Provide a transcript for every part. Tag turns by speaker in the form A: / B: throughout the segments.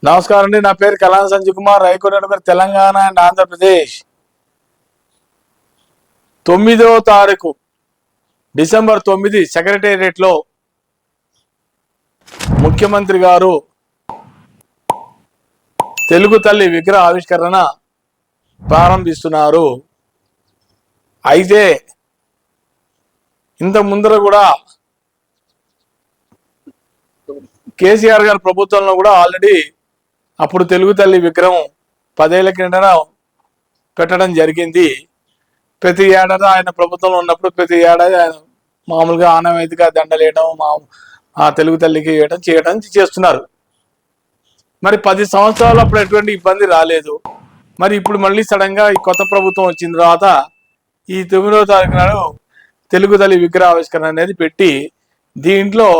A: నమస్కారం అండి. నా పేరు కలాన్ సంజయ్ కుమార్, హైకోర్టు తెలంగాణ అండ్ ఆంధ్రప్రదేశ్. 9వ తారీఖు డిసెంబర్ 9 సెక్రటేరియట్లో ముఖ్యమంత్రి గారు తెలుగు తల్లి విగ్రహ ఆవిష్కరణ ప్రారంభిస్తున్నారు. అయితే ఇంత ముందర కూడా కేసీఆర్ గారి ప్రభుత్వంలో కూడా ఆల్రెడీ అప్పుడు తెలుగు తల్లి విగ్రహం 10 ఏళ్ల కిందట పెట్టడం జరిగింది. ప్రతి ఏడాది ఆయన ప్రభుత్వంలో ఉన్నప్పుడు ప్రతి ఏడాది ఆయన మామూలుగా ఆనవాయితీగా దండలేయడం, తెలుగు తల్లికి చేయడం చేస్తున్నారు. మరి 10 సంవత్సరాలు అప్పుడు ఎటువంటి ఇబ్బంది రాలేదు. మరి ఇప్పుడు మళ్ళీ సడన్గా ఈ కొత్త ప్రభుత్వం వచ్చిన తర్వాత ఈ 9వ తారీఖు నాడు తెలుగు తల్లి విగ్రహ ఆవిష్కరణ అనేది పెట్టి దీంట్లో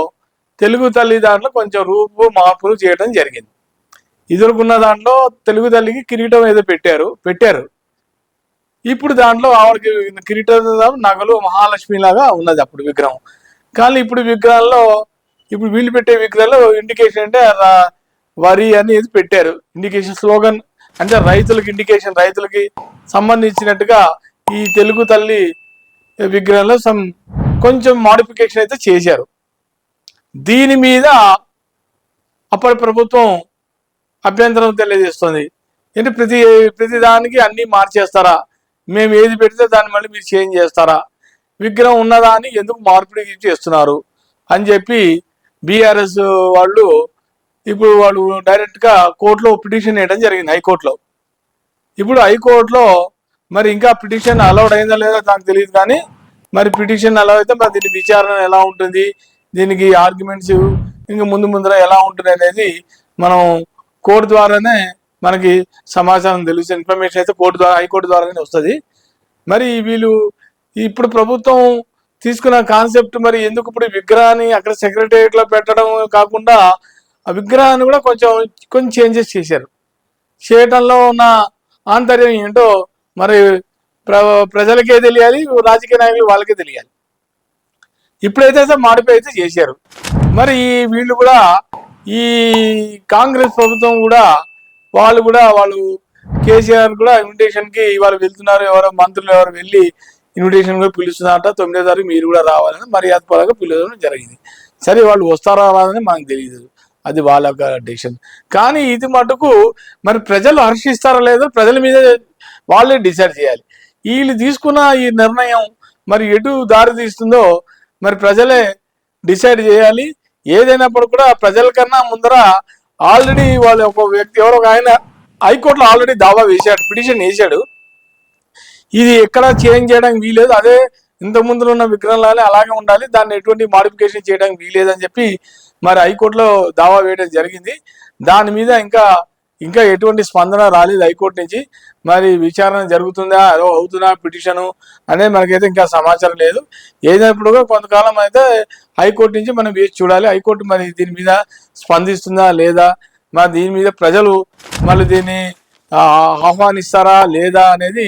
A: తెలుగు తల్లి దాంట్లో కొంచెం రూపు మార్పులు చేయడం జరిగింది. ఇదివరకున్న దాంట్లో తెలుగు తల్లికి కిరీటం ఏదో పెట్టారు. ఇప్పుడు దాంట్లో ఆవిడకి కిరీటం నగలు మహాలక్ష్మి లాగా ఉన్నది అప్పుడు విగ్రహం. కానీ ఇప్పుడు విగ్రహాల్లో ఇప్పుడు వీళ్ళు పెట్టే విగ్రహాల్లో ఇండికేషన్ అంటే వరి అనేది పెట్టారు. ఇండికేషన్ స్లోగన్ అంటే రైతులకి ఇండికేషన్, రైతులకి సంబంధించినట్టుగా ఈ తెలుగు తల్లి విగ్రహంలో కొంచెం మాడిఫికేషన్ అయితే చేశారు. దీని మీద అప్పటి ప్రభుత్వం అభ్యంతరం తెలియజేస్తుంది. అంటే ప్రతి దానికి అన్నీ మార్చేస్తారా, మేము ఏది పెడితే దాన్ని మళ్ళీ మీరు చేంజ్ చేస్తారా, విగ్రహం ఉన్నదాన్ని ఎందుకు మార్పిడి చేస్తున్నారు అని చెప్పి బీఆర్ఎస్ వాళ్ళు ఇప్పుడు డైరెక్ట్గా కోర్టులో పిటిషన్ వేయడం జరిగింది, హైకోర్టులో. ఇప్పుడు హైకోర్టులో మరి ఇంకా పిటిషన్ అలౌడ్ అయిందా లేదా నాకు తెలియదు, కానీ మరి పిటిషన్ అలౌడ్ అయితే మరి దీని విచారణ ఎలా ఉంటుంది, దీనికి ఆర్గ్యుమెంట్స్ ఇంకా ముందర ఎలా ఉంటుంది అనేది మనం కోర్టు ద్వారానే మనకి సమాచారం తెలుసు. ఇన్ఫర్మేషన్ అయితే హైకోర్టు ద్వారానే వస్తుంది. మరి వీళ్ళు ఇప్పుడు ప్రభుత్వం తీసుకున్న కాన్సెప్ట్ మరి ఎందుకు ఇప్పుడు విగ్రహాన్ని అక్కడ సెక్రటేరియట్లో పెట్టడం కాకుండా ఆ విగ్రహాన్ని కూడా కొంచెం చేంజెస్ చేశారు. చేయటంలో ఉన్న ఆంతర్యం ఏంటో మరి ప్రజలకే తెలియాలి, రాజకీయ నాయకులు వాళ్ళకే తెలియాలి. ఇప్పుడైతే మాడిఫై అయితే చేశారు. మరి వీళ్ళు కూడా ఈ కాంగ్రెస్ ప్రభుత్వం కూడా వాళ్ళు కేసీఆర్ కూడా ఇన్విటేషన్కి ఇవాళ వెళ్తున్నారు. ఎవరో మంత్రులు ఎవరు వెళ్ళి ఇన్విటేషన్ కూడా పిలుస్తున్నారట. 9వ తారీఖు మీరు కూడా రావాలని మర్యాదపరంగా పిలవడం జరిగింది. సరే, వాళ్ళు వస్తారా రాదని మనకు తెలియదు, అది వాళ్ళ యొక్క డెసిషన్. కానీ ఇది మటుకు మరి ప్రజలు హర్షిస్తారా లేదో ప్రజల మీద వాళ్ళే డిసైడ్ చేయాలి. వీళ్ళు తీసుకున్న ఈ నిర్ణయం మరి ఎటు దారి తీస్తుందో మరి ప్రజలే డిసైడ్ చేయాలి. ఏదైనప్పుడు కూడా ప్రజల కన్నా ముందర ఆల్రెడీ వాళ్ళ ఒక వ్యక్తి ఎవరో ఆయన హైకోర్టులో ఆల్రెడీ దావా వేశాడు, పిటిషన్ వేశాడు. ఇది ఎక్కడ చేంజ్ చేయడానికి వీలేదు, అదే ఇంత ముందు ఉన్న విగ్రహాలే అలాగే ఉండాలి, దాన్ని ఎటువంటి మాడిఫికేషన్ చేయడానికి వీలేదని చెప్పి మరి హైకోర్టులో దావా వేయడం జరిగింది. దాని మీద ఇంకా ఎటువంటి స్పందన రాలేదు హైకోర్టు నుంచి. మరి విచారణ జరుగుతుందా అవుతుందా పిటిషను అనేది మనకైతే ఇంకా సమాచారం లేదు. ఏదైనప్పుడు కొంతకాలం అయితే హైకోర్టు నుంచి మనం వేచి చూడాలి. హైకోర్టు మరి దీని మీద స్పందిస్తుందా లేదా, మరి దీని మీద ప్రజలు మళ్ళీ దీన్ని ఆహ్వానిస్తారా లేదా అనేది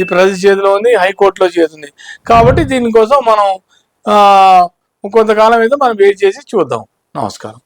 A: ఈ ప్రజల చేతిలో ఉంది, హైకోర్టులో చేతుంది. కాబట్టి దీనికోసం మనం కొంతకాలం అయితే మనం వెయిట్ చేసి చూద్దాం. నమస్కారం.